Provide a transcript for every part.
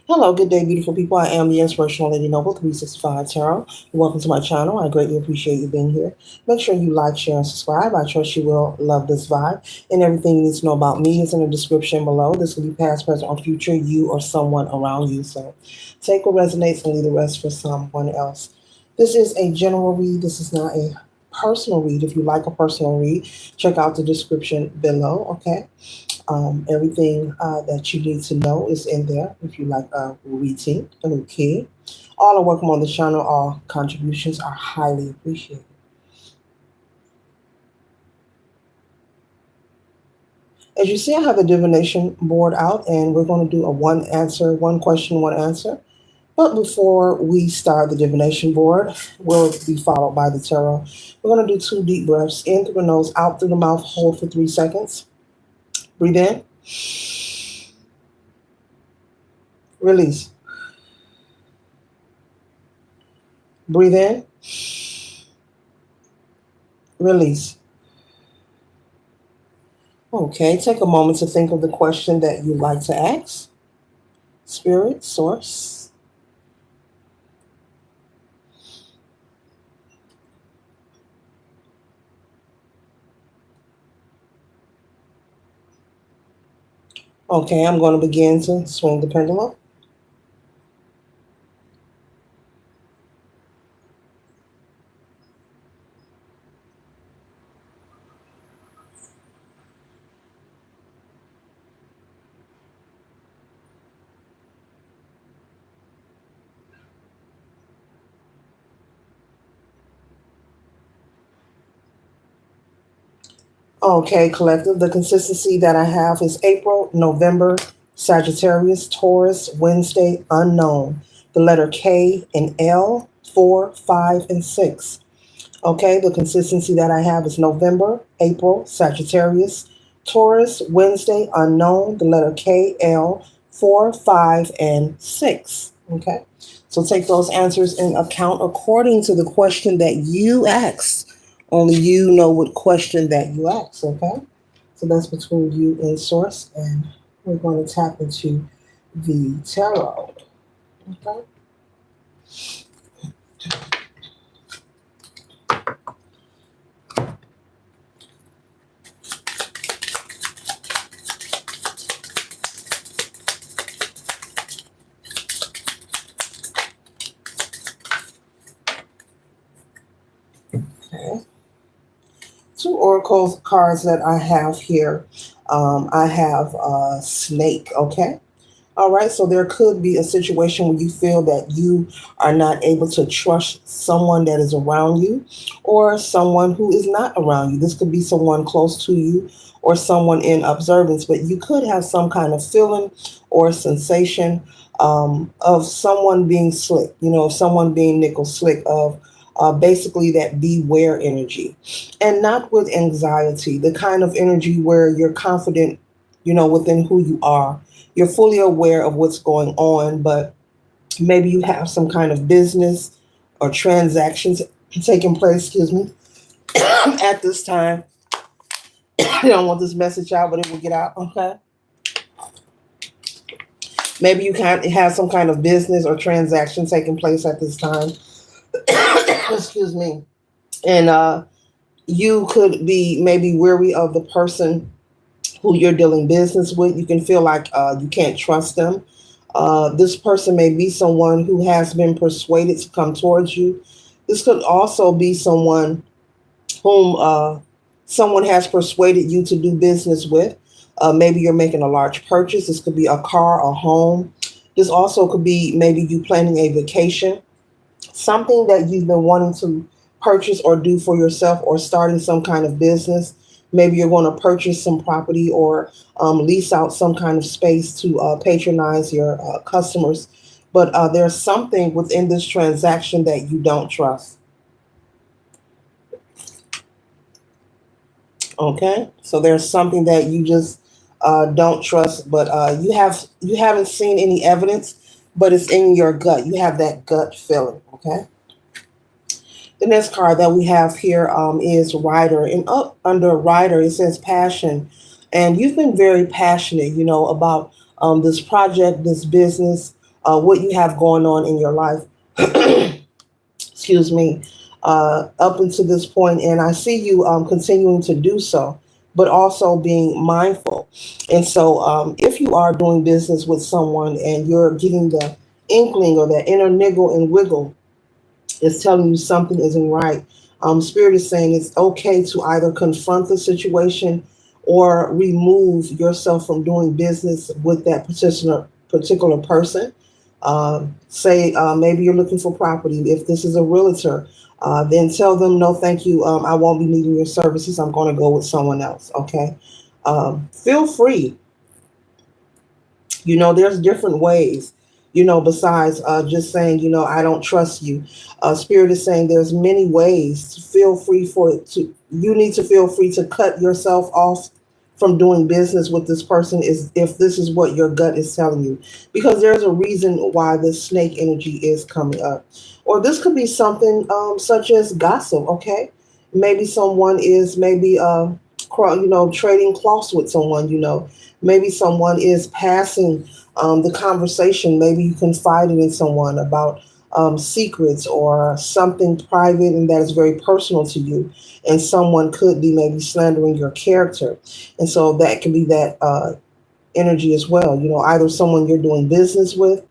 Hello, good day, beautiful people. I am the Inspirational Lady Noble 365 Tarot. Welcome to my channel. I greatly appreciate you being here. Make sure you like, share, and subscribe. I trust you will love this vibe. And everything you need to know about me is in the description below. This will be past, present, or future, you or someone around you. So take what resonates and leave the rest for someone else. This is a general read. This is not a personal read. If you like a personal read, check out the description below, okay? Everything that you need to know is in there if you like a reading. Okay. All are welcome on the channel. All contributions are highly appreciated. As you see, I have a divination board out, and we're going to do a one answer, one question, one answer. But before we start the divination board, will be followed by the tarot. We're going to do two deep breaths in through the nose, out through the mouth, hold for 3 seconds. Breathe in, release. Breathe in, release. Okay, take a moment to think of the question that you'd like to ask. Spirit, source. Okay, I'm going to begin to swing the pendulum. Okay, collective. The consistency that I have is April, November, Sagittarius, Taurus, Wednesday, unknown. The letter K and L, 4, 5, and 6. Okay, the consistency that I have is November, April, Sagittarius, Taurus, Wednesday, unknown, the letter K, L, 4, 5, and 6. Okay, so take those answers in account according to the question that you asked. Only you know what question that you asked. Okay, so that's between you and Source, and we're going to tap into the tarot. Okay. Okay. Two oracle cards that I have here. I have a snake. Okay. All right. So there could be a situation where you feel that you are not able to trust someone that is around you or someone who is not around you. This could be someone close to you or someone in observance, but you could have some kind of feeling or sensation of someone being slick, someone being nickel slick, of basically that beware energy, and not with anxiety, the kind of energy where you're confident, within who you are. You're fully aware of what's going on, but maybe you have some kind of business or transactions taking place, excuse me, at this time. I don't want this message out, but it will get out, okay? Maybe you can have some kind of business or transaction taking place at this time. Excuse me. And you could be maybe weary of the person who you're dealing business with. You can feel like you can't trust them. This person may be someone who has been persuaded to come towards you. This could also be someone whom someone has persuaded you to do business with. Maybe you're making a large purchase. This could be a car, a home. This also could be maybe you planning a vacation, something that you've been wanting to purchase or do for yourself, or starting some kind of business. Maybe you're going to purchase some property or lease out some kind of space to patronize your customers. But there's something within this transaction that you don't trust. Okay, so there's something that you just don't trust, but you haven't seen any evidence, but it's in your gut. You have that gut feeling. Okay. The next card that we have here is Rider, and up under Rider it says passion, and you've been very passionate, about this project, this business, what you have going on in your life. Excuse me, up until this point, and I see you continuing to do so, but also being mindful. And so, if you are doing business with someone and you're getting the inkling or that inner niggle and wiggle is telling you something isn't right, Spirit is saying it's okay to either confront the situation or remove yourself from doing business with that particular person. Say maybe you're looking for property. If this is a realtor, then tell them no, thank you. I won't be needing your services. I'm going to go with someone else. Okay. Feel free. There's different ways, besides just saying, I don't trust you. Spirit is saying there's many ways. Feel free for it to, you need to feel free to cut yourself off from doing business with this person is if this is what your gut is telling you, because there's a reason why this snake energy is coming up. Or this could be something such as gossip. Okay. Maybe someone is maybe trading cloths with someone. Maybe someone is passing the conversation. Maybe you confided in someone about secrets or something private and that is very personal to you. And someone could be maybe slandering your character. And so that can be that energy as well. Either someone you're doing business with,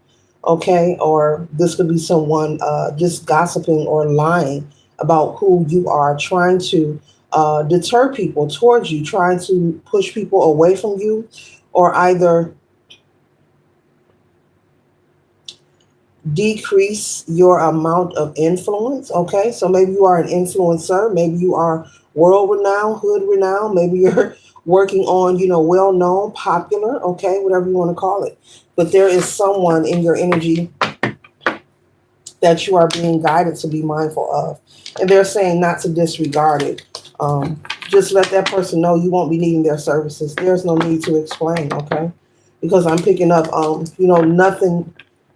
okay, or this could be someone just gossiping or lying about who you are, trying to deter people towards you, trying to push people away from you, or either decrease your amount of influence. Okay, so maybe you are an influencer, maybe you are world renowned, hood renowned, maybe you're working on, well known, popular, okay, whatever you want to call it. But there is someone in your energy that you are being guided to be mindful of. And they're saying not to disregard it. Just let that person know you won't be needing their services. There's no need to explain, okay? Because I'm picking up, nothing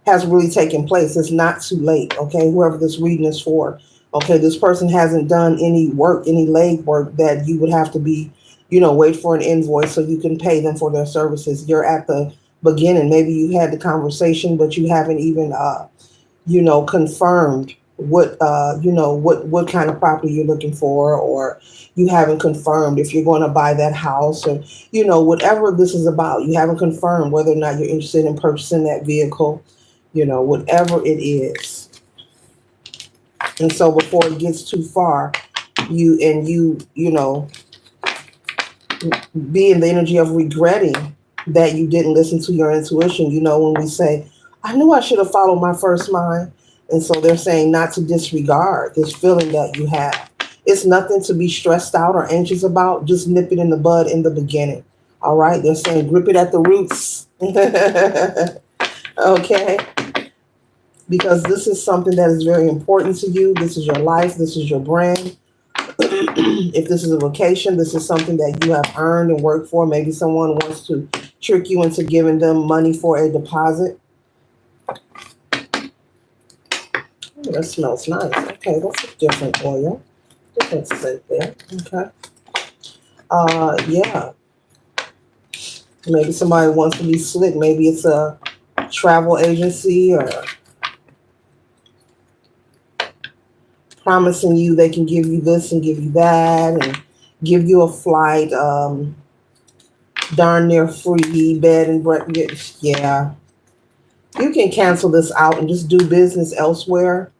has really taken place. It's not too late, okay? Whoever this reading is for, okay? This person hasn't done any work, any leg work that you would have to be, wait for an invoice so you can pay them for their services. You're at the beginning. Maybe you had the conversation, but you haven't even confirmed what kind of property you're looking for, or you haven't confirmed if you're going to buy that house, or whatever this is about. You haven't confirmed whether or not you're interested in purchasing that vehicle, whatever it is. And so before it gets too far, you be in the energy of regretting that you didn't listen to your intuition. When we say, I knew I should have followed my first mind. And so they're saying not to disregard this feeling that you have. It's nothing to be stressed out or anxious about. Just nip it in the bud in the beginning. All right. They're saying grip it at the roots. Okay. Because this is something that is very important to you. This is your life. This is your brand. If this is a vacation, this is something that you have earned and worked for. Maybe someone wants to trick you into giving them money for a deposit. Oh, that smells nice. Okay, that's a different oil. Different scent there. Okay. Yeah. Maybe somebody wants to be slick. Maybe it's a travel agency or promising you they can give you this and give you that and give you a flight, darn near free bed and breakfast. Yeah. You can cancel this out and just do business elsewhere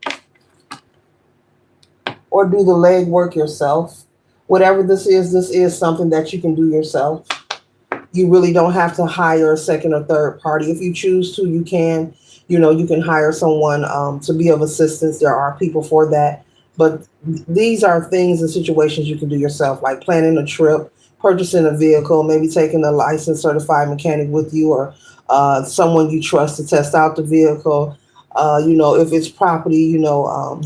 or do the leg work yourself. Whatever this is something that you can do yourself. You really don't have to hire a second or third party. If you choose to, you can. You can hire someone to be of assistance. There are people for that. But these are things and situations you can do yourself, like planning a trip, purchasing a vehicle, maybe taking a licensed certified mechanic with you, or someone you trust to test out the vehicle. If it's property,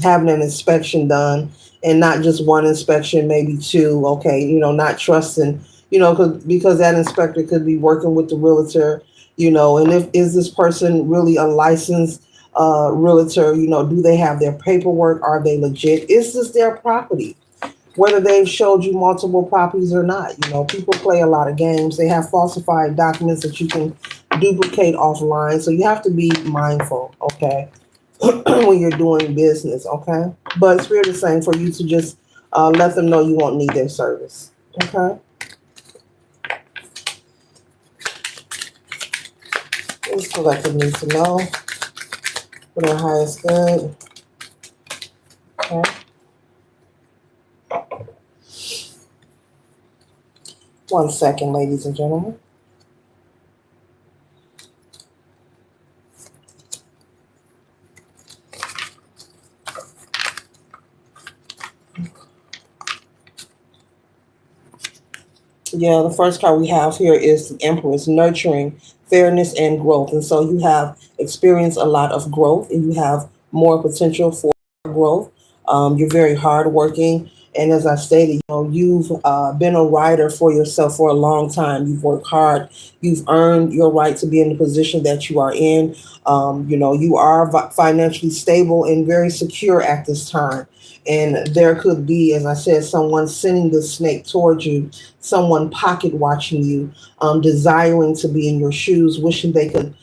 having an inspection done, and not just one inspection, maybe two. Okay, not trusting, because that inspector could be working with the realtor, and if is this person really a licensed realtor? Do they have their paperwork? Are they legit? Is this their property? Whether they've showed you multiple properties or not. People play a lot of games. They have falsified documents that you can duplicate offline. So you have to be mindful, okay, when you're doing business, okay? But Spirit is saying for you to just let them know you won't need their service, okay? This collective needs to know for their highest good, okay? One second, ladies and gentlemen. Yeah, the first card we have here is the Empress, nurturing, fairness, and growth. And so you have experienced a lot of growth and you have more potential for growth. You're very hardworking. And as I stated, you've been a writer for yourself for a long time. You've worked hard. You've earned your right to be in the position that you are in. You are financially stable and very secure at this time. And there could be, as I said, someone sending the snake towards you, someone pocket watching you, desiring to be in your shoes, wishing they could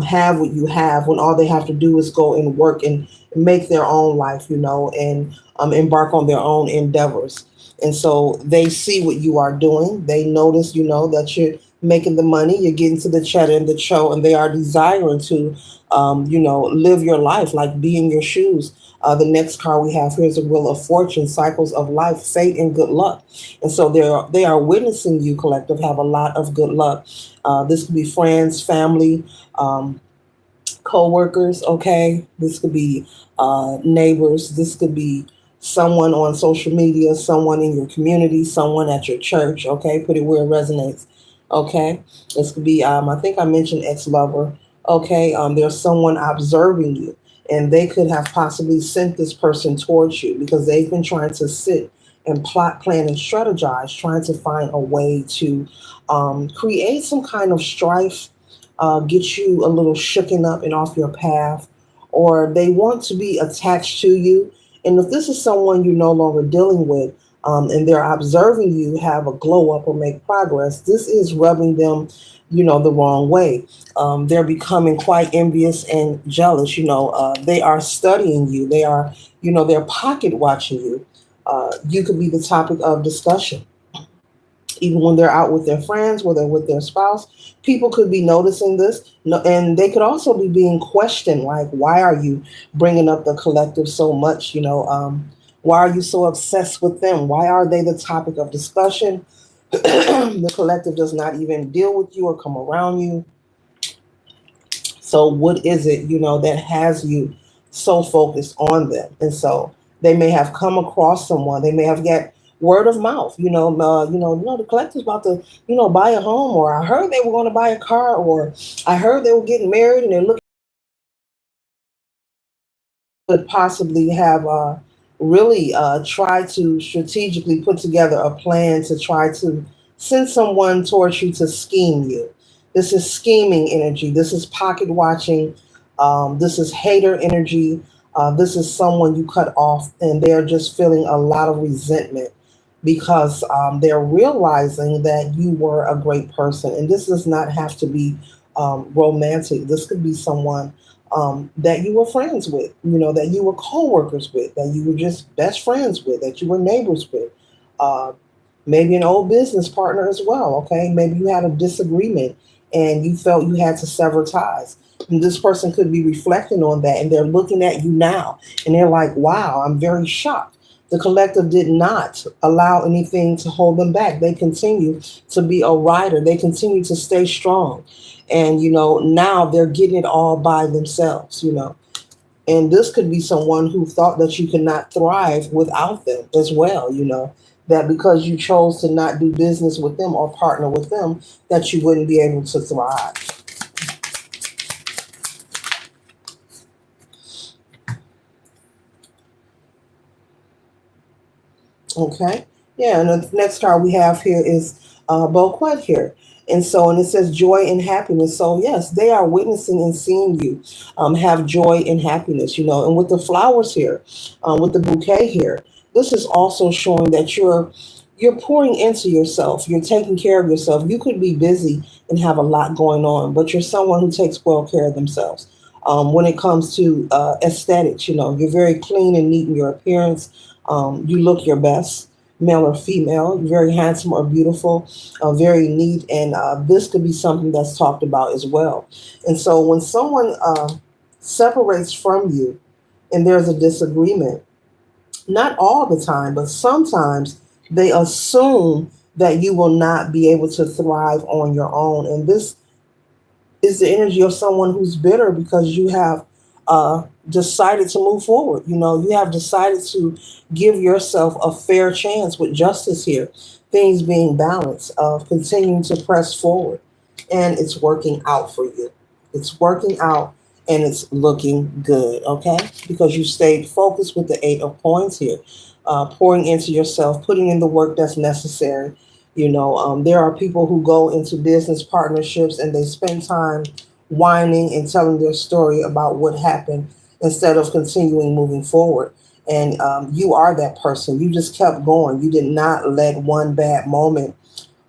have what you have when all they have to do is go and work and make their own life, and embark on their own endeavors. And so they see what you are doing. They notice, that you're making the money, you're getting to the cheddar and the cho, and they are desiring to, live your life, like be in your shoes. The next card we have here is the Wheel of Fortune, cycles of life, fate, and good luck. And so they are witnessing you, collective, have a lot of good luck. This could be friends, family, co-workers, okay? This could be neighbors. This could be someone on social media, someone in your community, someone at your church, okay? Put it where it resonates, okay? This could be, I think I mentioned ex-lover, okay? There's someone observing you, and they could have possibly sent this person towards you because they've been trying to sit and plot, plan, and strategize, trying to find a way to create some kind of strife, get you a little shooken up and off your path, or they want to be attached to you. And if this is someone you're no longer dealing with, and they're observing you have a glow up or make progress, this is rubbing them, the wrong way. They're becoming quite envious and jealous. They are studying you. They are, they're pocket watching you. You could be the topic of discussion even when they're out with their friends, whether they're with their spouse. People could be noticing this, and they could also be being questioned, like, why are you bringing up the collective so much? Why are you so obsessed with them? Why are they the topic of discussion? The collective does not even deal with you or come around you. So what is it, that has you so focused on them? And so they may have come across someone. They may have got word of mouth. The collective's about to, buy a home, or I heard they were going to buy a car, or I heard they were getting married, and they're looking could possibly have really tried to strategically put together a plan to try to send someone towards you to scheme you. This is scheming energy. This is pocket watching. This is hater energy. This is someone you cut off, and they're just feeling a lot of resentment because they're realizing that you were a great person. And this does not have to be romantic. This could be someone that you were friends with, that you were co-workers with, that you were just best friends with, that you were neighbors with, uh, maybe an old business partner as well. Okay, maybe you had a disagreement and you felt you had to sever ties. And this person could be reflecting on that, and they're looking at you now, and they're like, "Wow, I'm very shocked." The collective did not allow anything to hold them back. They continue to be a rider. They continue to stay strong. And, now they're getting it all by themselves. And this could be someone who thought that you could not thrive without them as well. That because you chose to not do business with them or partner with them, that you wouldn't be able to thrive. Okay. Yeah, and the next card we have here is Boquet here. And it says joy and happiness. So, yes, they are witnessing and seeing you have joy and happiness. And with the flowers here, with the bouquet here, this is also showing that you're You're pouring into yourself. You're taking care of yourself. You could be busy and have a lot going on, but you're someone who takes well care of themselves. When it comes to aesthetics, you're very clean and neat in your appearance. You look your best, male or female. You're very handsome or beautiful, very neat, and this could be something that's talked about as well. And so when someone separates from you and there's a disagreement, not all the time, but sometimes they assume that you will not be able to thrive on your own. And this is the energy of someone who's bitter because you have decided to move forward. You have decided to give yourself a fair chance with justice here, things being balanced, of continuing to press forward. And it's working out for you. It's working out and it's looking good, okay? Because you stayed focused with the Eight of Coins here, pouring into yourself, putting in the work that's necessary. There are people who go into business partnerships and they spend time whining and telling their story about what happened instead of continuing moving forward. And you are that person. You just kept going. You did not let one bad moment,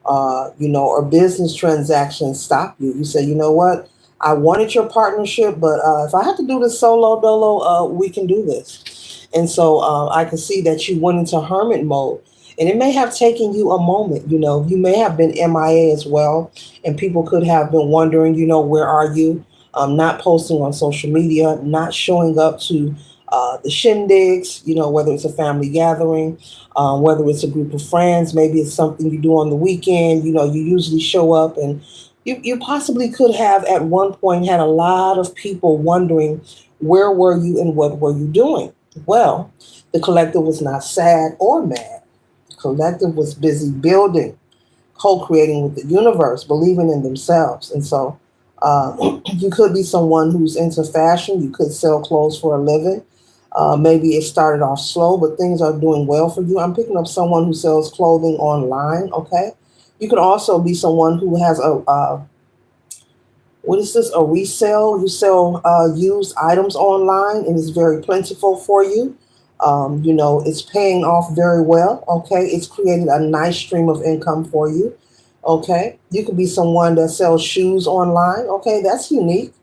or business transactions stop you. You say, you know what? I wanted your partnership, but if I have to do this solo dolo, we can do this. And so I can see that you went into hermit mode. And it may have taken you a moment. You may have been MIA as well. And people could have been wondering, where are you? Not posting on social media, not showing up to the shindigs, whether it's a family gathering, whether it's a group of friends, maybe it's something you do on the weekend. You usually show up, and you possibly could have at one point had a lot of people wondering where were you and what were you doing. Well, the collective was not sad or mad. The collective was busy building, co-creating with the universe, believing in themselves. And so you could be someone who's into fashion. You could sell clothes for a living. Maybe it started off slow, but things are doing well for you. I'm picking up someone who sells clothing online. Okay, you could also be someone who has a what is this? A resale? You sell used items online, and it's very plentiful for you. It's paying off very well. Okay, it's creating a nice stream of income for you. Okay, you could be someone that sells shoes online. Okay, that's unique.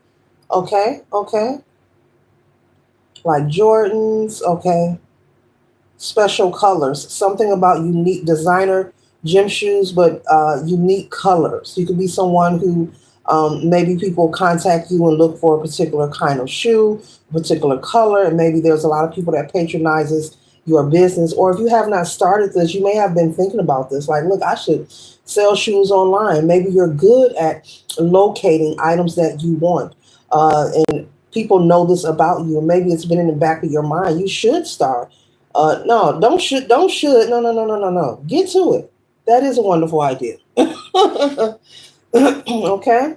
Okay, okay, like Jordans. Okay, special colors, something about unique designer gym shoes, but unique colors. You could be someone who maybe people contact you and look for a particular kind of shoe, a particular color, and maybe there's a lot of people that patronizes your business. Or if you have not started this, you may have been thinking about this. Like, look, I should sell shoes online. Maybe you're good at locating items that you want. And people know this about you. Maybe it's been in the back of your mind. You should start. No, don't should. No, no, no, no, no, no. Get to it. That is a wonderful idea. Okay.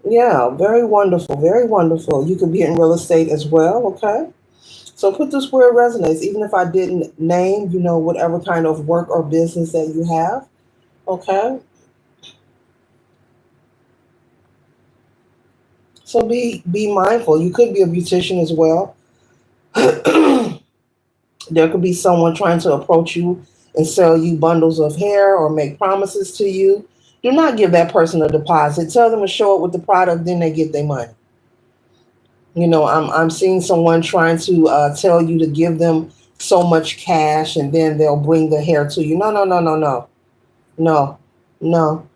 Yeah, very wonderful. Very wonderful. You could be in real estate as well. Okay. So put this where it resonates. Even if I didn't name, whatever kind of work or business that you have. Okay. So be mindful. You could be a beautician as well. There could be someone trying to approach you and sell you bundles of hair or make promises to you. Do not give that person a deposit. Tell them to show up with the product, then they get their money. I'm seeing someone trying to tell you to give them so much cash and then they'll bring the hair to you. No, no, no, no, no, no, no.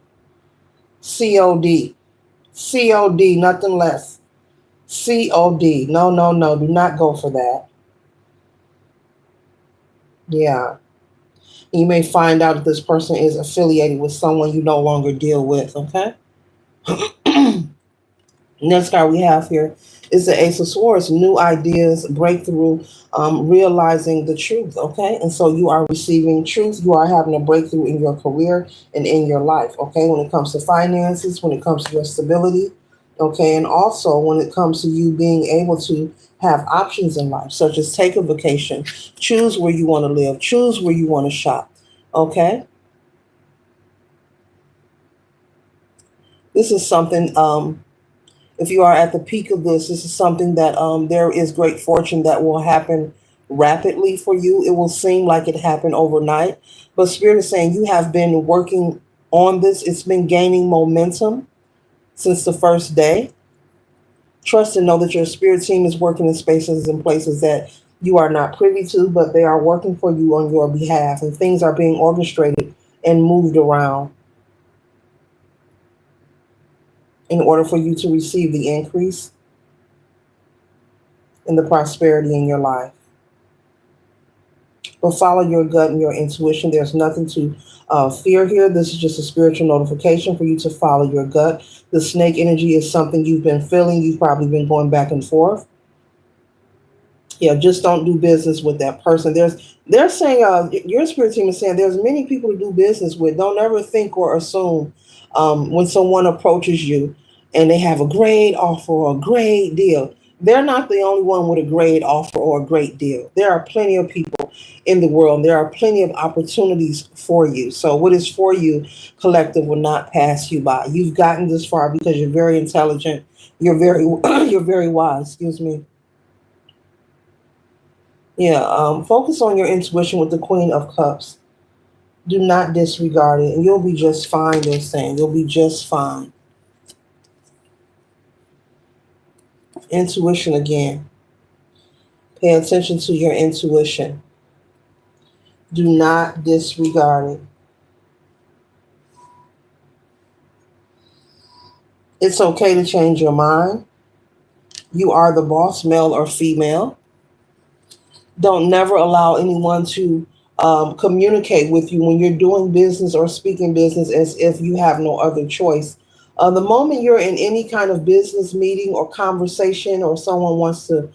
COD, COD, nothing less. COD. No, no, no. Do not go for that. Yeah. You may find out that this person is affiliated with someone you no longer deal with. Okay. Next card we have here is the Ace of Swords, new ideas, breakthrough, realizing the truth. Okay. And so you are receiving truth. You are having a breakthrough in your career and in your life. Okay. When it comes to finances, when it comes to your stability. Okay. And also when it comes to you being able to have options in life, such as take a vacation, choose where you want to live, choose where you want to shop. Okay. This is something if you are at the peak of this, this is something that there is great fortune that will happen rapidly for you. It will seem like it happened overnight. But Spirit is saying you have been working on this. It's been gaining momentum since the first day. Trust and know that your spirit team is working in spaces and places that you are not privy to, but they are working for you on your behalf, and things are being orchestrated and moved around in order for you to receive the increase and the prosperity in your life. But follow your gut and your intuition. There's nothing to fear here. This is just a spiritual notification for you to follow your gut. The snake energy is something you've been feeling. You've probably been going back and forth. Yeah, just don't do business with that person. They're saying your spirit team is saying there's many people to do business with. Don't ever think or assume when someone approaches you and they have a great offer or a great deal. They're not the only one with a great offer or a great deal. There are plenty of people in the world. There are plenty of opportunities for you. So what is for you, collective, will not pass you by. You've gotten this far because you're very intelligent. You're very you're very wise. Excuse me. Yeah, focus on your intuition with the Queen of Cups. Do not disregard it, and you'll be just fine. They're saying you'll be just fine. Intuition again. Pay attention to your intuition. Do not disregard it. It's okay to change your mind. You are the boss, male or female. Don't never allow anyone to communicate with you when you're doing business or speaking business as if you have no other choice. The moment you're in any kind of business meeting or conversation, or someone wants to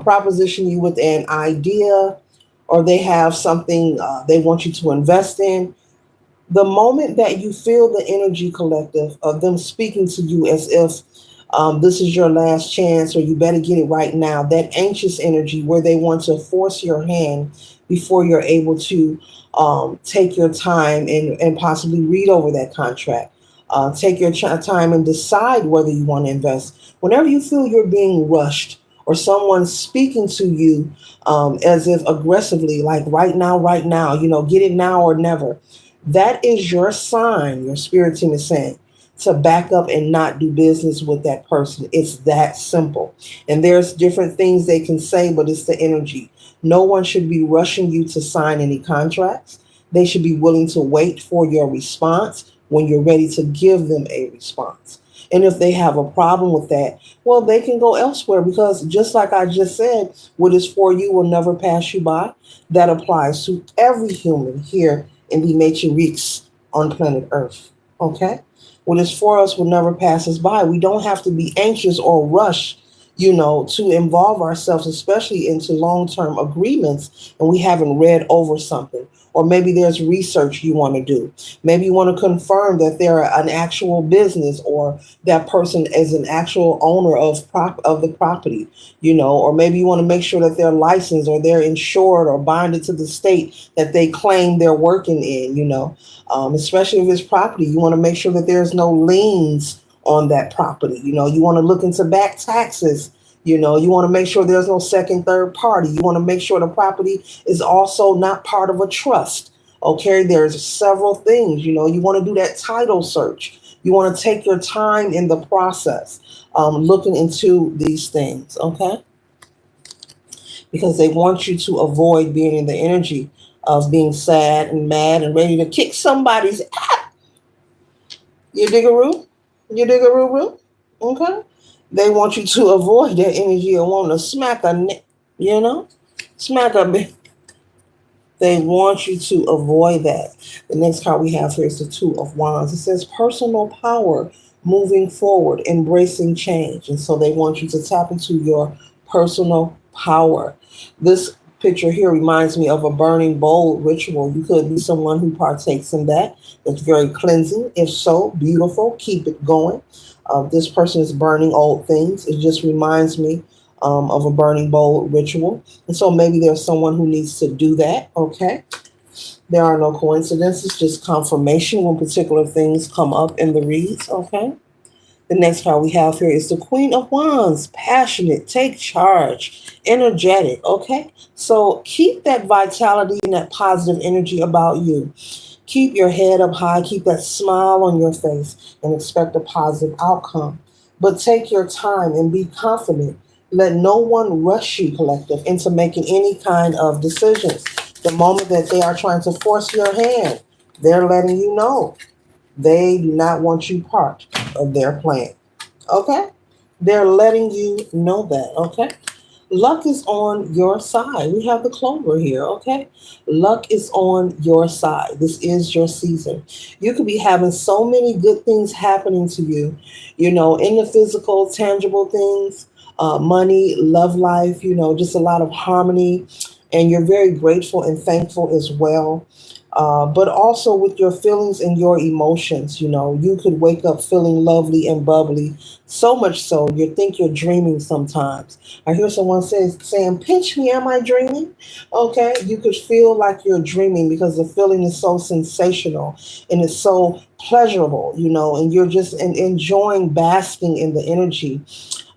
proposition you with an idea, or they have something they want you to invest in, the moment that you feel the energy, collective, of them speaking to you as if this is your last chance or you better get it right now, that anxious energy where they want to force your hand before you're able to take your time and possibly read over that contract. Take your time and decide whether you want to invest. Whenever you feel you're being rushed or someone's speaking to you as if aggressively, like right now, get it now or never, that is your sign, your spirit team is saying, to back up and not do business with that person. It's that simple. And there's different things they can say, but it's the energy. No one should be rushing you to sign any contracts. They should be willing to wait for your response when you're ready to give them a response. And if they have a problem with that, well, they can go elsewhere, because just like I just said, what is for you will never pass you by. That applies to every human here in the matrix on planet Earth. Okay? What is for us will never pass us by. We don't have to be anxious or rush, to involve ourselves, especially into long-term agreements, and we haven't read over something. Or maybe there's research you want to do. Maybe you want to confirm that they're an actual business, or that person is an actual owner of the property, or maybe you want to make sure that they're licensed or they're insured or bonded to the state that they claim they're working in, especially if it's property. You want to make sure that there's no liens on that property. You want to look into back taxes. You want to make sure there's no second, third party. You want to make sure the property is also not part of a trust. Okay, there's several things. You want to do that title search. You want to take your time in the process, looking into these things. Okay, because they want you to avoid being in the energy of being sad and mad and ready to kick somebody's ass. You dig a root? You dig a root? Okay. They want you to avoid that energy and want to smack you know, smack a. They want you to avoid that. The next card we have here is the Two of Wands. It says personal power, moving forward, embracing change. And so they want you to tap into your personal power. This picture here reminds me of a burning bowl ritual. You could be someone who partakes in that. It's very cleansing. If so, beautiful. Keep it going. This person is burning old things. It just reminds me of a burning bowl ritual. And so maybe there's someone who needs to do that. Okay. There are no coincidences, just confirmation when particular things come up in the reads. Okay. The next card we have here is the Queen of Wands, passionate, take charge, energetic. Okay, so keep that vitality and that positive energy about you. Keep your head up high, keep that smile on your face, and expect a positive outcome. But take your time and be confident. Let no one rush you, collective, into making any kind of decisions. The moment that they are trying to force your hand, they're letting you know they do not want you part of their plan. Okay? They're letting you know that. Okay? Luck is on your side. We have the clover here, okay? Luck is on your side. This is your season. You could be having so many good things happening to you, in the physical, tangible things, money, love life, just a lot of harmony. And you're very grateful and thankful as well. But also with your feelings and your emotions, you could wake up feeling lovely and bubbly, so much so you think you're dreaming sometimes. I hear someone saying, "Pinch me, am I dreaming?" Okay, you could feel like you're dreaming because the feeling is so sensational and it's so pleasurable, and you're just enjoying basking in the energy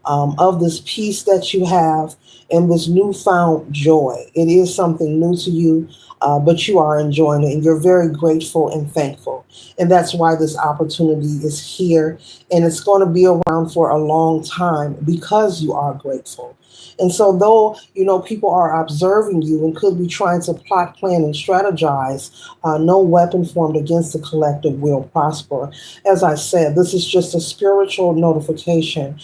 of this peace that you have and this newfound joy. It is something new to you, but you are enjoying it and you're very grateful and thankful. And that's why this opportunity is here and it's going to be around for a long time because you are grateful. And so, though, people are observing you and could be trying to plot, plan, and strategize, no weapon formed against the collective will prosper. As I said, this is just a spiritual notification.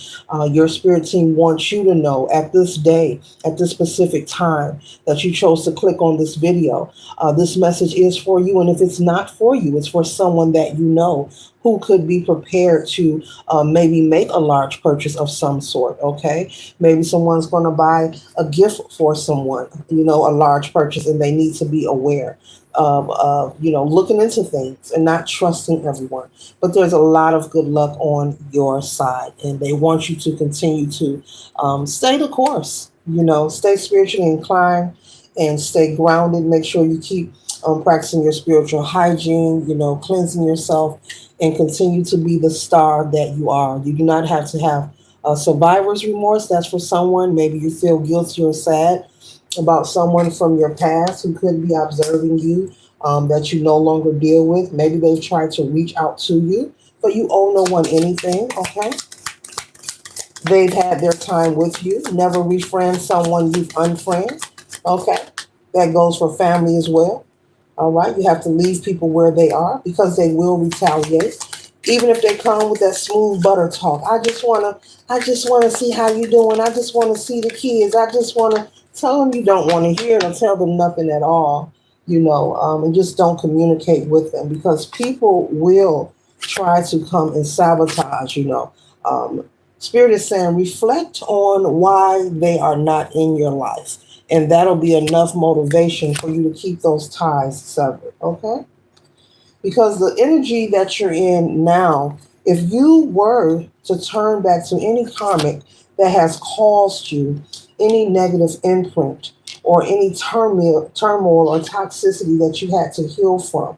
Your spirit team wants you to know at this day, at this specific time that you chose to click on this video. This message is for you. And if it's not for you, it's for someone that you know who could be prepared to maybe make a large purchase of some sort, okay? Maybe someone's going to buy a gift for someone, a large purchase, and they need to be aware of looking into things and not trusting everyone. But there's a lot of good luck on your side, and they want you to continue to stay the course, stay spiritually inclined and stay grounded. Make sure you keep practicing your spiritual hygiene, cleansing yourself and continue to be the star that you are. You do not have to have survivor's remorse. That's for someone. Maybe you feel guilty or sad about someone from your past who could be observing you that you no longer deal with. Maybe they've tried to reach out to you, but you owe no one anything, okay? They've had their time with you. Never refriend someone you've unfriended, okay? That goes for family as well. All right, you have to leave people where they are because they will retaliate. Even if they come with that smooth butter talk. I just wanna see how you doing. I just wanna see the kids. I just wanna tell them you don't want to hear it or tell them nothing at all, and just don't communicate with them because people will try to come and sabotage, Um, Spirit is saying reflect on why they are not in your life and that'll be enough motivation for you to keep those ties severed, okay? Because the energy that you're in now, if you were to turn back to any karmic that has caused you any negative imprint or any turmoil or toxicity that you had to heal from,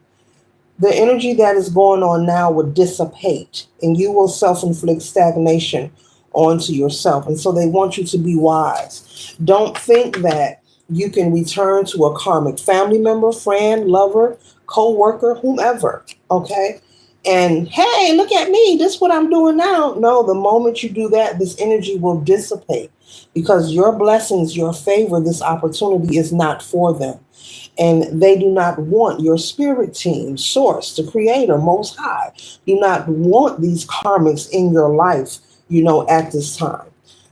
the energy that is going on now would dissipate and you will self inflict stagnation onto yourself. And so they want you to be wise. Don't think that you can return to a karmic family member, friend, lover, co worker, whomever. Okay. And hey, look at me. This is what I'm doing now. No, the moment you do that, this energy will dissipate because your blessings, your favor, this opportunity is not for them and they do not want your spirit team, source, the creator, most high, do not want these karmics in your life, at this time.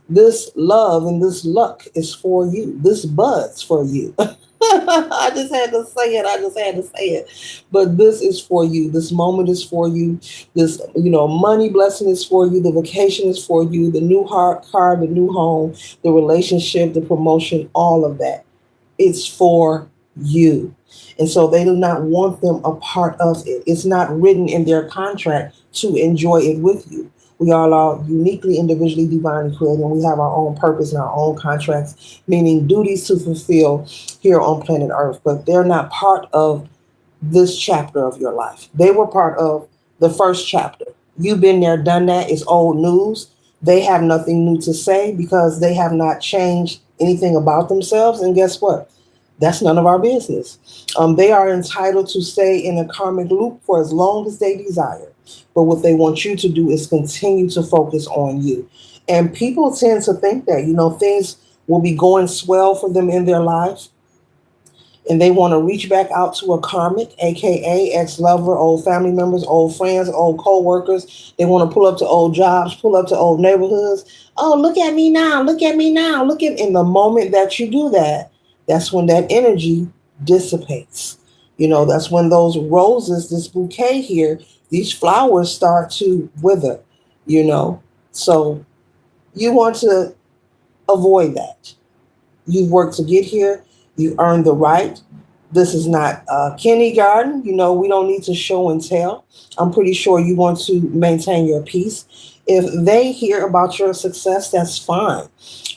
This love and this luck is for you. This bud's for you. I just had to say it. I just had to say it. But this is for you. This moment is for you. This, money blessing is for you. The vacation is for you. The new heart car, the new home, the relationship, the promotion, all of that. It's for you. And so they do not want them a part of it. It's not written in their contract to enjoy it with you. We all are uniquely, individually, divinely created, and we have our own purpose and our own contracts, meaning duties to fulfill here on planet Earth. But they're not part of this chapter of your life. They were part of the first chapter, You've been there, done that. It's old news. They have nothing new to say because they have not changed anything about themselves. And guess what? That's none of our business. They are entitled to stay in a karmic loop for as long as they desire. But what they want you to do is continue to focus on you. And people tend to think that, things will be going swell for them in their life, and they want to reach back out to a karmic, aka ex-lover, old family members, old friends, old co-workers. They want to pull up to old jobs, pull up to old neighborhoods. Oh, look at me now, look at me now, look at. In the moment that you do that, that's when that energy dissipates. That's when those roses, this bouquet here, these flowers start to wither. you know so you want to avoid that. You've worked to get here. You earned the right. This is not kindergarten. We don't need to show and tell. I'm pretty sure you want to maintain your peace. If they hear about your success, that's fine.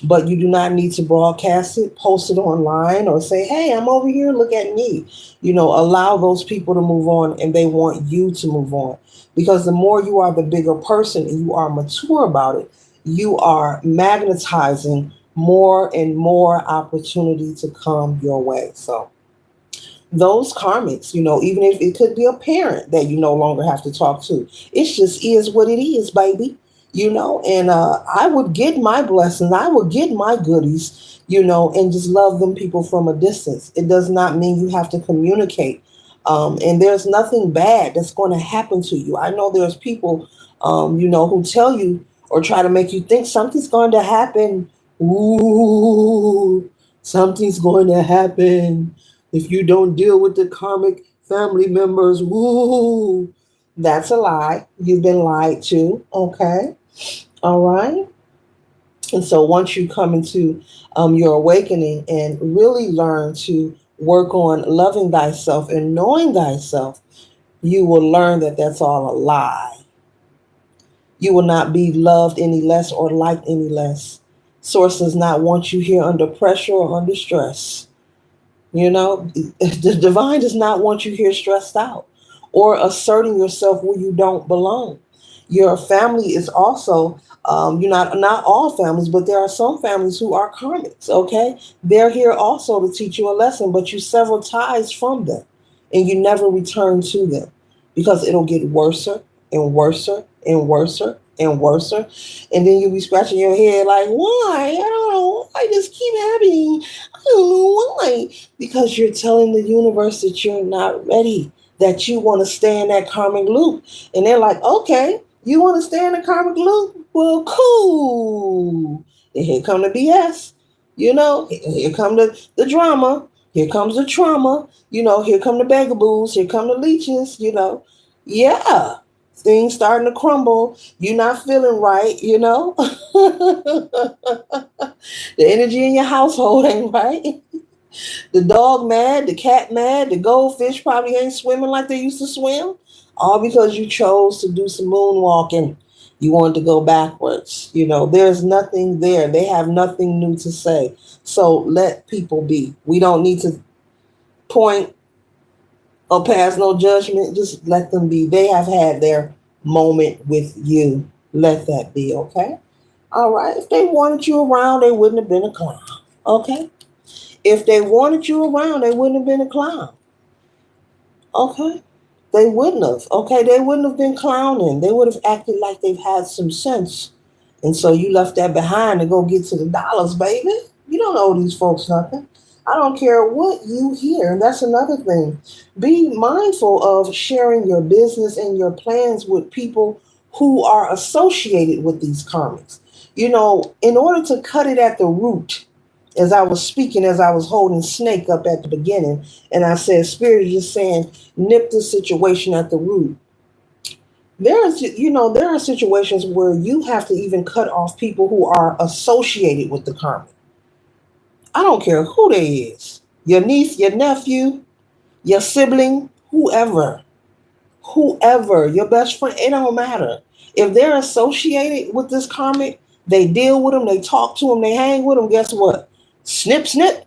But you do not need to broadcast it, post it online, or say, hey, I'm over here, look at me. Allow those people to move on, and they want you to move on. Because the more you are the bigger person and you are mature about it, you are magnetizing more and more opportunity to come your way. So those karmics, even if it could be a parent that you no longer have to talk to, it just is what it is, baby. And I would get my blessings, I would get my goodies, and just love them people from a distance. It does not mean you have to communicate. And there's nothing bad that's going to happen to you. I know there's people, who tell you or try to make you think something's going to happen. Ooh, something's going to happen if you don't deal with the karmic family members. Ooh, that's a lie. You've been lied to. Okay. All right. And so once you come into your awakening and really learn to work on loving thyself and knowing thyself, you will learn that that's all a lie. You will not be loved any less or liked any less. Source does not want you here under pressure or under stress. The divine does not want you here stressed out or asserting yourself where you don't belong. Your family is also, you're not all families, but there are some families who are karmics. Okay, they're here also to teach you a lesson, but you sever ties from them, and you never return to them because it'll get worser and worser and worser and worser, and then you'll be scratching your head like, why? I don't know. I just keep happening. I don't know why. Because you're telling the universe that you're not ready, that you want to stay in that karmic loop. And they're like, okay, you want to stay in the karmic loop? Well, cool. And here come the BS. Here come the drama. Here comes the trauma. Here come the bagaboos. Here come the leeches. Yeah. Things starting to crumble. You're not feeling right. The energy in your household ain't right. The dog mad, the cat mad, the goldfish probably ain't swimming like they used to swim. All because you chose to do some moonwalking. You wanted to go backwards. There's nothing there. They have nothing new to say. So let people be. We don't need to point or pass no judgment. Just let them be. They have had their moment with you. Let that be, okay? All right. If they wanted you around, they wouldn't have been a clown. Okay? If they wanted you around, they wouldn't have been a clown. Okay? They wouldn't have. Okay? They wouldn't have been clowning. They would have acted like they've had some sense. And so you left that behind to go get to the dollars, baby. You don't owe these folks nothing. I don't care what you hear. And that's another thing. Be mindful of sharing your business and your plans with people who are associated with these karmics. In order to cut it at the root, as I was speaking, as I was holding snake up at the beginning, and I said, Spirit is just saying, nip the situation at the root. There are situations where you have to even cut off people who are associated with the karmic. I don't care who they is. Your niece, your nephew, your sibling, whoever, your best friend, it don't matter. If they're associated with this karmic, they deal with them, they talk to them, they hang with them, guess what? Snip, snip,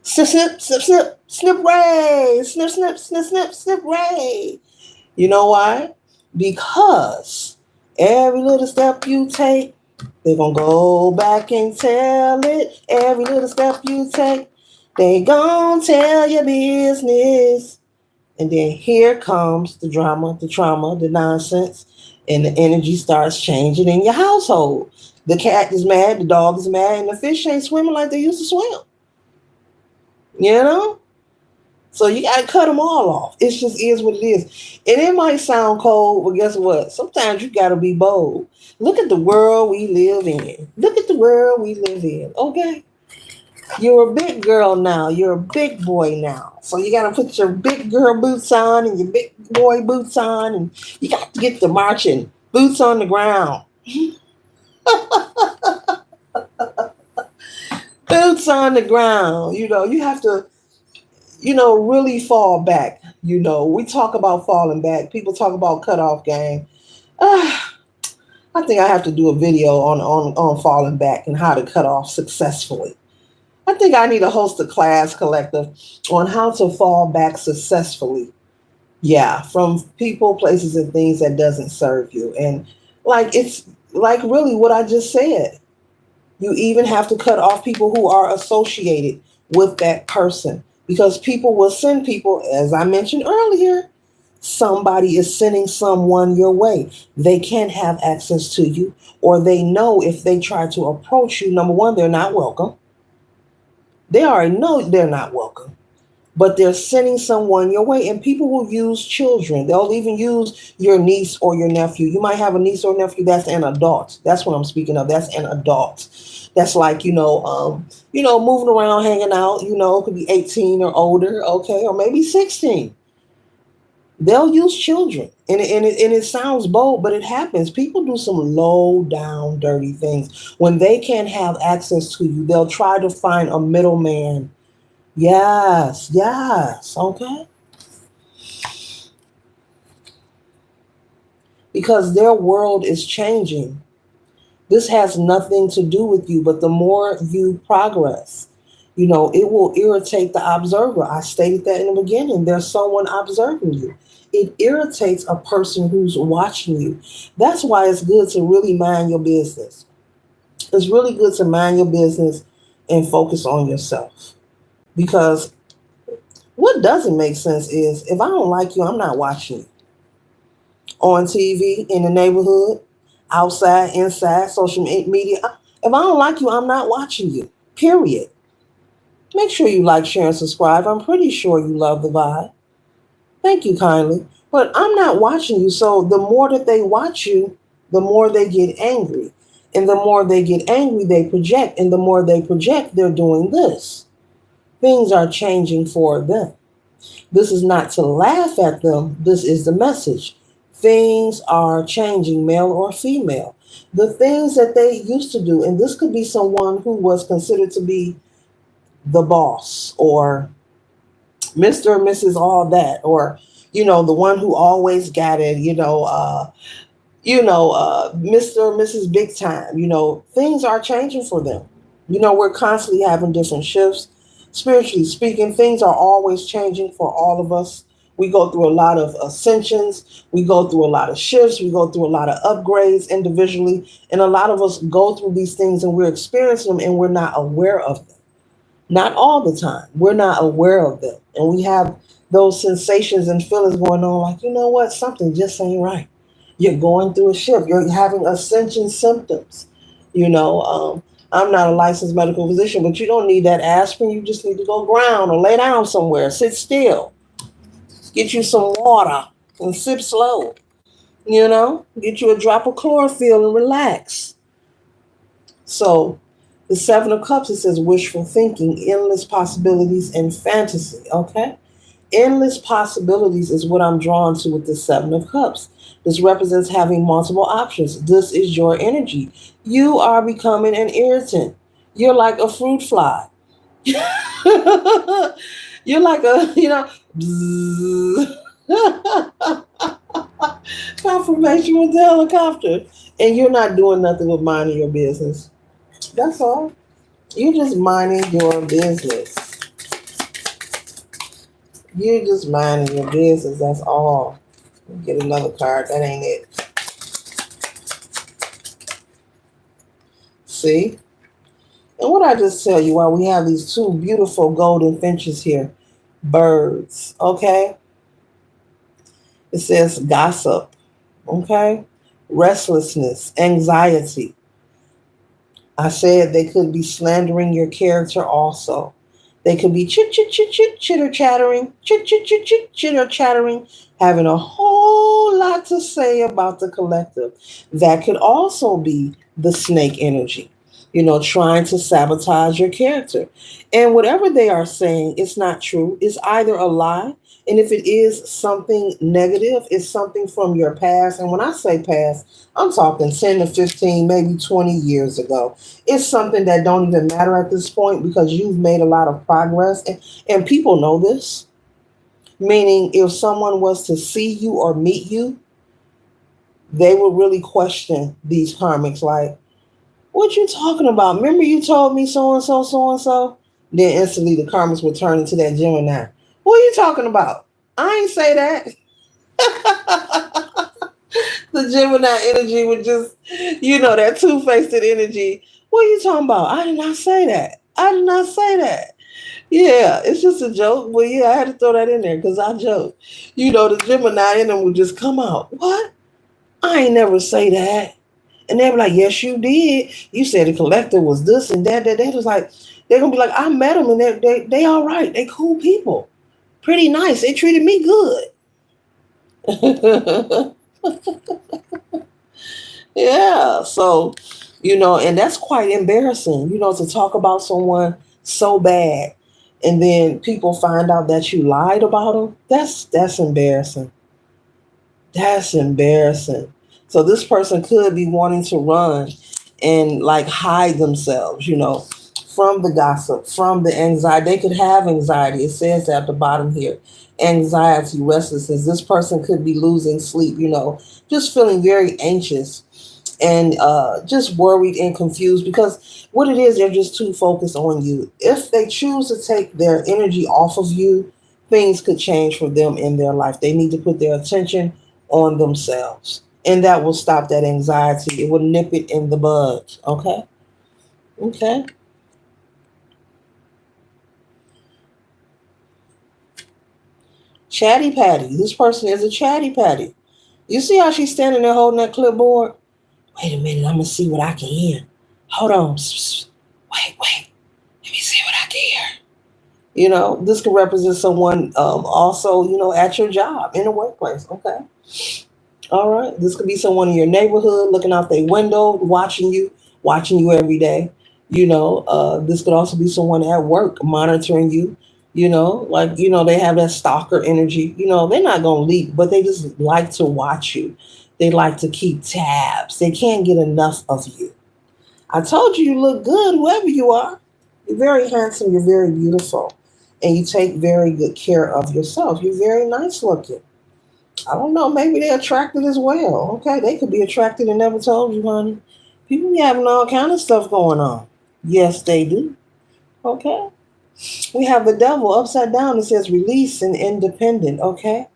snip, snip, snip, snip, snip, ray, snip, snip, snip, snip, snip, ray. You know why? Because every little step you take, they're going to go back and tell it. Every little step you take, they going to tell your business. And then here comes the drama, the trauma, the nonsense, and the energy starts changing in your household. The cat is mad, the dog is mad, and the fish ain't swimming like they used to swim. You know? So you gotta cut them all off. It just is what it is. And it might sound cold, but guess what? Sometimes you gotta be bold. Look at the world we live in. Look at the world we live in. Okay? You're a big girl now. You're a big boy now. So you got to put your big girl boots on and your big boy boots on, and you got to get the marching boots on the ground. Boots on the ground. You have to, really fall back. We talk about falling back. People talk about cutoff game. Ah, I think I have to do a video on falling back and how to cut off successfully. I think I need to host a class collective on how to fall back successfully. Yeah, from people, places, and things that doesn't serve you. And it's like really what I just said. You even have to cut off people who are associated with that person because people will send people, as I mentioned earlier, somebody is sending someone your way. They can't have access to you, or they know if they try to approach you, number one, they're not welcome. They already know they're not welcome, but they're sending someone your way. And people will use children. They'll even use your niece or your nephew. You might have a niece or nephew that's an adult. That's what I'm speaking of. That's an adult. That's like, moving around, hanging out, it could be 18 or older, okay, or maybe 16. They'll use children. And it sounds bold, but it happens. People do some low down, dirty things. When they can't have access to you, they'll try to find a middleman. Yes, yes, okay. Because their world is changing. This has nothing to do with you, but the more you progress, it will irritate the observer. I stated that in the beginning. There's someone observing you. It irritates a person who's watching you. That's why it's good to really mind your business. It's really good to mind your business and focus on yourself. Because what doesn't make sense is if I don't like you, I'm not watching you. On TV, in the neighborhood, outside, inside, social media. If I don't like you, I'm not watching you. Period. Make sure you like, share, and subscribe. I'm pretty sure you love the vibe. Thank you kindly. But I'm not watching you. So the more that they watch you, the more they get angry. And the more they get angry, they project. And the more they project, they're doing this. Things are changing for them. This is not to laugh at them. This is the message. Things are changing, male or female. The things that they used to do, and this could be someone who was considered to be the boss or Mr. and Mrs. All that, or, the one who always got it, Mr. and Mrs. Big Time. Things are changing for them. We're constantly having different shifts. Spiritually speaking, things are always changing for all of us. We go through a lot of ascensions. We go through a lot of shifts. We go through a lot of upgrades individually. And a lot of us go through these things and we're experiencing them and we're not aware of them. Not all the time. We're not aware of them. And we have those sensations and feelings going on like, you know what? Something just ain't right. You're going through a shift. You're having ascension symptoms. I'm not a licensed medical physician, but you don't need that aspirin. You just need to go ground or lay down somewhere. Sit still. Get you some water and sip slow. Get you a drop of chlorophyll and relax. So the Seven of Cups, it says wishful thinking, endless possibilities, and fantasy. Okay? Endless possibilities is what I'm drawn to with the Seven of Cups. This represents having multiple options. This is your energy. You are becoming an irritant. You're like a fruit fly. You're like confirmation with the helicopter. And you're not doing nothing with minding your business. That's all. You're just minding your business. You're just minding your business. That's all. Get another card. That ain't it. See? And what I just tell you, while we have these two beautiful golden finches here, birds, okay? It says gossip, okay? Restlessness, anxiety. I said they could be slandering your character also. They could be chitter chattering, chitter chattering, having a whole lot to say about the collective. That could also be the snake energy, trying to sabotage your character. And whatever they are saying, it's not true. It's either a lie, and if it is something negative, it's something from your past. And when I say past, I'm talking 10 to 15, maybe 20 years ago. It's something that don't even matter at this point because you've made a lot of progress. And people know this. Meaning, if someone was to see you or meet you, they would really question these karmics like, what you talking about? Remember you told me so and so, so and so? Then instantly the karmics would turn into that Gemini. What are you talking about? I ain't say that. The Gemini energy would just, that two-faced energy. What are you talking about? I did not say that. I did not say that. Yeah, it's just a joke. But yeah, I had to throw that in there because I joke. The Gemini in them would just come out. What? I ain't never say that. And they were like, yes, you did. You said the collector was this and that. They was like, they're going to be like, I met them and they all right. They cool people. Pretty nice. They treated me good. Yeah. So, and that's quite embarrassing, to talk about someone so bad and then people find out that you lied about them. That's embarrassing. That's embarrassing. So this person could be wanting to run and like hide themselves, from the gossip, from the anxiety. They could have anxiety. It says at the bottom here, anxiety, restlessness. This person could be losing sleep, just feeling very anxious and just worried and confused because what it is, they're just too focused on you. If they choose to take their energy off of you, things could change for them in their life. They need to put their attention on themselves. And that will stop that anxiety. It will nip it in the bud. Okay? Okay. Chatty Patty. This person is a chatty patty. You see how she's standing there holding that clipboard? Wait a minute, I'm gonna see what I can hear. Hold on. Wait. Let me see what I can hear. This could represent someone also, at your job, in the workplace. Okay. All right. This could be someone in your neighborhood looking out their window, watching you every day. This could also be someone at work monitoring you. They have that stalker energy. They're not going to leak, but they just like to watch you. They like to keep tabs. They can't get enough of you. I told you look good, whoever you are. You're very handsome. You're very beautiful. And you take very good care of yourself. You're very nice looking. I don't know. Maybe they're attracted as well. Okay, they could be attracted and never told you, honey. People be having all kind of stuff going on. Yes, they do. Okay. We have the devil upside down. It says release and independent. Okay.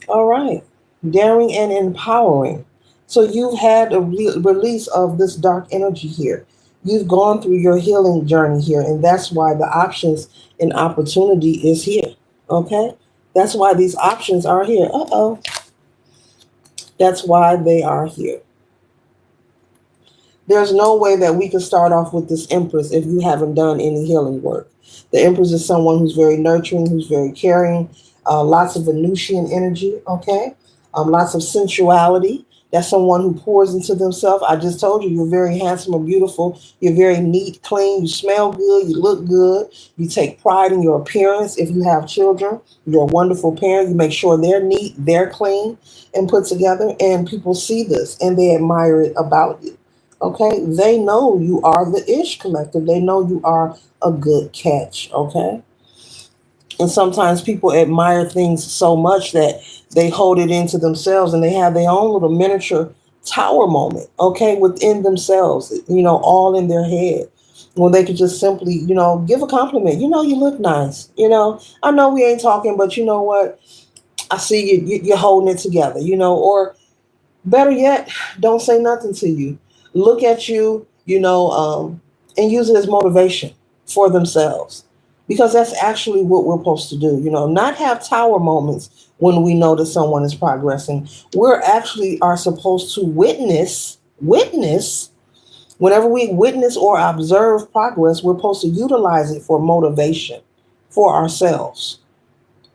All right. Daring and empowering. So you've had a release of this dark energy here. You've gone through your healing journey here, and that's why the options and opportunity is here. Okay. That's why these options are here. Uh-oh. That's why they are here. There's no way that we can start off with this Empress if you haven't done any healing work. The Empress is someone who's very nurturing, who's very caring, lots of Venusian energy, okay? Lots of sensuality. That's someone who pours into themselves. I just told you, you're very handsome and beautiful. You're very neat, clean. You smell good. You look good. You take pride in your appearance. If you have children, you're a wonderful parent. You make sure they're neat, they're clean, and put together. And people see this and they admire it about you. Okay? They know you are the Ish Collective. They know you are a good catch. Okay? And sometimes people admire things so much that they hold it into themselves and they have their own little miniature tower moment, okay, within themselves, all in their head. When they could just simply, give a compliment. You look nice. I know we ain't talking, but you know what? I see you're holding it together, or better yet, don't say nothing to you. Look at you, and use it as motivation for themselves. Because that's actually what we're supposed to do, not have tower moments when we know that someone is progressing. We're actually are supposed to witness, whenever we witness or observe progress, we're supposed to utilize it for motivation for ourselves.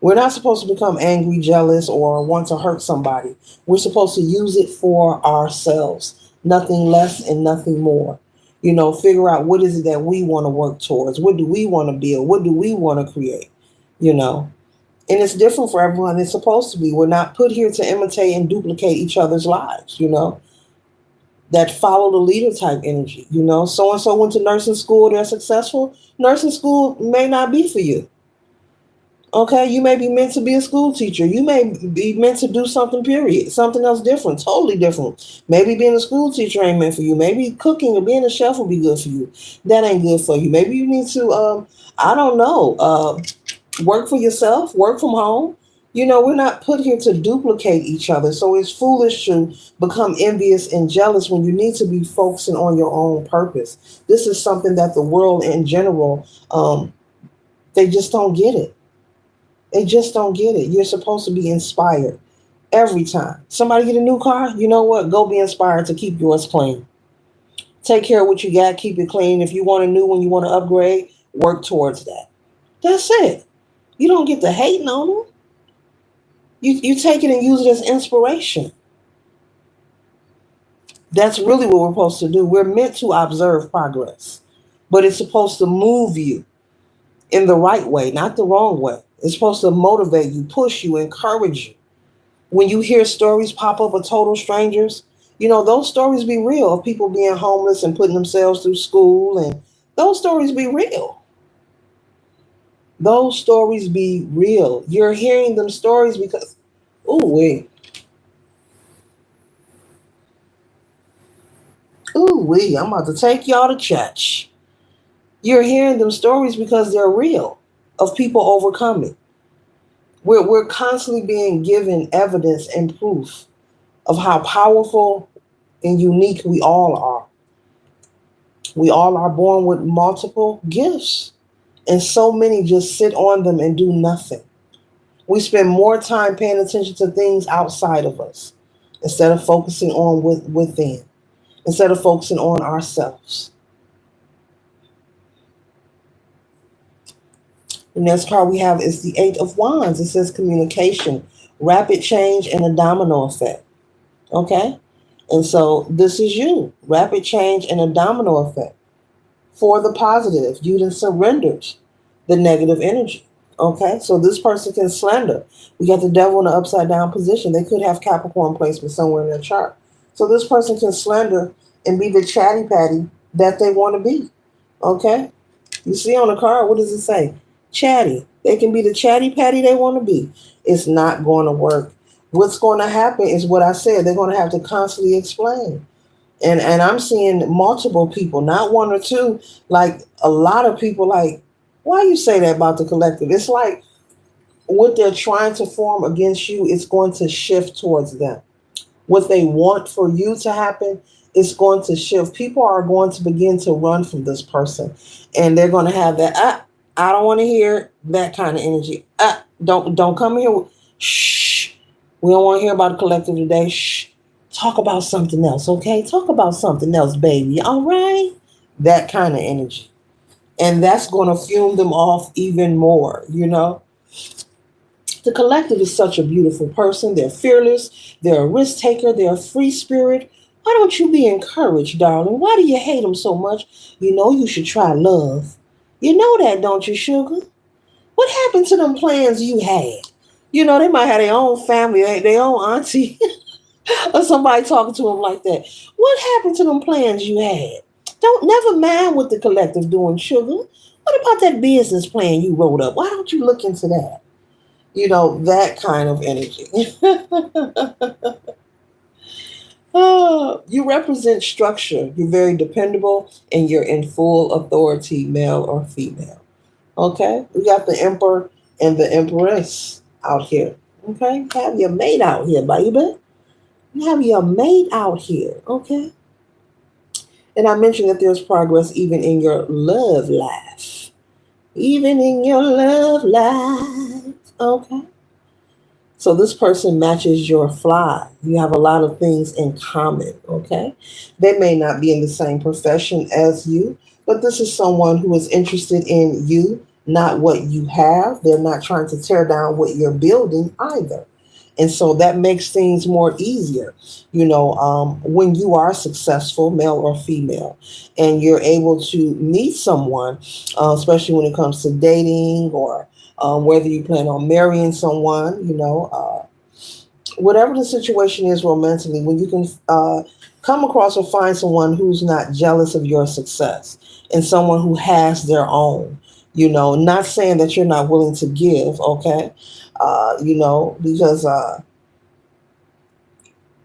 We're not supposed to become angry, jealous, or want to hurt somebody. We're supposed to use it for ourselves, nothing less and nothing more. Figure out what is it that we want to work towards. What do we want to build? What do we want to create? You know, and it's different for everyone. It's supposed to be. We're not put here to imitate and duplicate each other's lives. That follow the leader type energy. So and so went to nursing school. They're successful. Nursing school may not be for you. Okay, you may be meant to be a school teacher. You may be meant to do something, period. Something else different, totally different. Maybe being a school teacher ain't meant for you. Maybe cooking or being a chef will be good for you. That ain't good for you. Maybe you need to, I don't know, work for yourself, work from home. We're not put here to duplicate each other. So it's foolish to become envious and jealous when you need to be focusing on your own purpose. This is something that the world in general, they just don't get it. They just don't get it. You're supposed to be inspired every time. Somebody get a new car, you know what? Go be inspired to keep yours clean. Take care of what you got, keep it clean. If you want a new one, you want to upgrade, work towards that. That's it. You don't get to hating on them. You take it and use it as inspiration. That's really what we're supposed to do. We're meant to observe progress, but it's supposed to move you in the right way, not the wrong way. It's supposed to motivate you, push you, encourage you. When you hear stories pop up of total strangers, those stories be real of people being homeless and putting themselves through school, and those stories be real. Those stories be real. You're hearing them stories because, I'm about to take y'all to church. You're hearing them stories because they're real of people overcoming. We're constantly being given evidence and proof of how powerful and unique we all are. We all are born with multiple gifts, and so many just sit on them and do nothing. We spend more time paying attention to things outside of us instead of focusing on within, instead of focusing on ourselves. The next card we have is the Eight of Wands. It says communication, rapid change, and a domino effect. Okay? And so this is you. Rapid change and a domino effect. For the positive, you then surrendered the negative energy. Okay? So this person can slander. We got the devil in an upside down position. They could have Capricorn placement somewhere in their chart. So this person can slander and be the chatty patty that they want to be. Okay? You see on the card, what does it say? Chatty. They can be the chatty patty they want to be. It's not going to work. What's going to happen is what I said. They're going to have to constantly explain. And I'm seeing multiple people, not one or two, like a lot of people like, why you say that about the collective? It's like what they're trying to form against you is going to shift towards them. What they want for you to happen is going to shift. People are going to begin to run from this person. And they're going to have that, I don't want to hear that kind of energy. Don't come here. Shh. We don't want to hear about the collective today. Shh. Talk about something else, okay? Talk about something else, baby. All right? That kind of energy. And that's going to fume them off even more. The collective is such a beautiful person. They're fearless. They're a risk taker. They're a free spirit. Why don't you be encouraged, darling? Why do you hate them so much? You should try love. You know that, don't you, sugar? What happened to them plans you had? They might have their own family, their own auntie, or somebody talking to them like that. What happened to them plans you had? Don't never mind what the collective doing, sugar. What about that business plan you wrote up? Why don't you look into that? That kind of energy. You represent structure. You're very dependable and you're in full authority, male or female. Okay? We got the emperor and the empress out here. Okay, have your mate out here, baby. You have your mate out here, okay? And I mentioned that there's progress even in your love life. Even in your love life. Okay. So this person matches your fly. You have a lot of things in common, okay? They may not be in the same profession as you, but this is someone who is interested in you, not what you have. They're not trying to tear down what you're building either. And so that makes things more easier, when you are successful, male or female, and you're able to meet someone, especially when it comes to dating or whether you plan on marrying someone, whatever the situation is romantically, when you can come across or find someone who's not jealous of your success and someone who has their own, not saying that you're not willing to give, okay? Because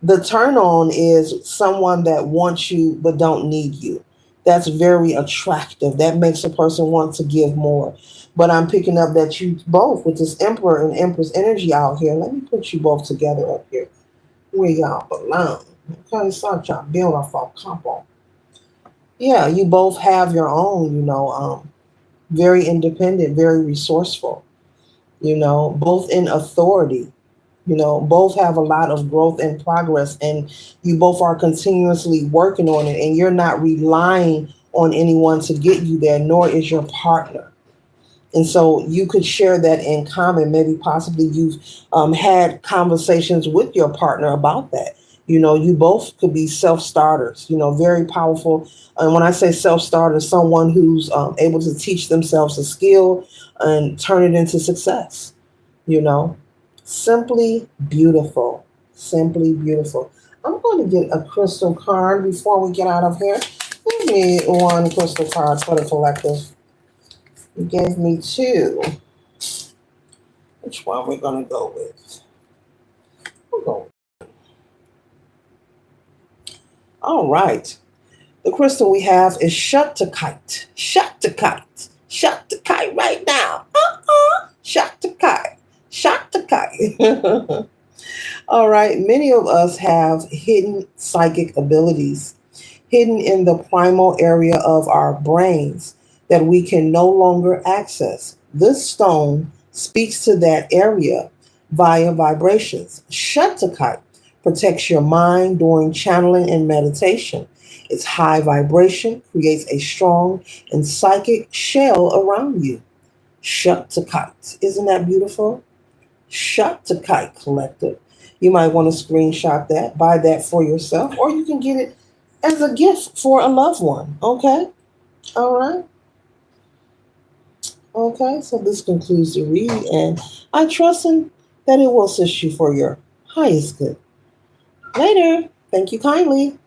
the turn on is someone that wants you but don't need you. That's very attractive. That makes a person want to give more. But I'm picking up that you both, with this Emperor and Empress energy out here, let me put you both together up here where y'all belong. Okay, start y'all build off our couple. Yeah, you both have your own, very independent, very resourceful, both in authority. Both have a lot of growth and progress, and you both are continuously working on it, and you're not relying on anyone to get you there, nor is your partner. And so you could share that in common. Maybe possibly you've had conversations with your partner about that. You both could be self starters, very powerful. And when I say self starter, someone who's able to teach themselves a skill and turn it into success, you know. Simply beautiful. Simply beautiful. I'm going to get a crystal card before we get out of here. Give me one crystal card for the collective. You gave me two. Which one we're going to go with? We'll go. All right. The crystal we have is shut to kite. Shut to kite. Shut to kite right now. Shut to kite. Shut to kite. All right. Many of us have hidden psychic abilities, hidden in the primal area of our brains that we can no longer access. This stone speaks to that area via vibrations. Shuttakai protects your mind during channeling and meditation. Its high vibration creates a strong and psychic shell around you. Shuttakai. Isn't that beautiful? Shuttakai Collective. You might want to screenshot that, buy that for yourself, or you can get it as a gift for a loved one. Okay? All right. Okay. So this concludes the read, and I trust in that it will assist you for your highest good. Later. Thank you kindly.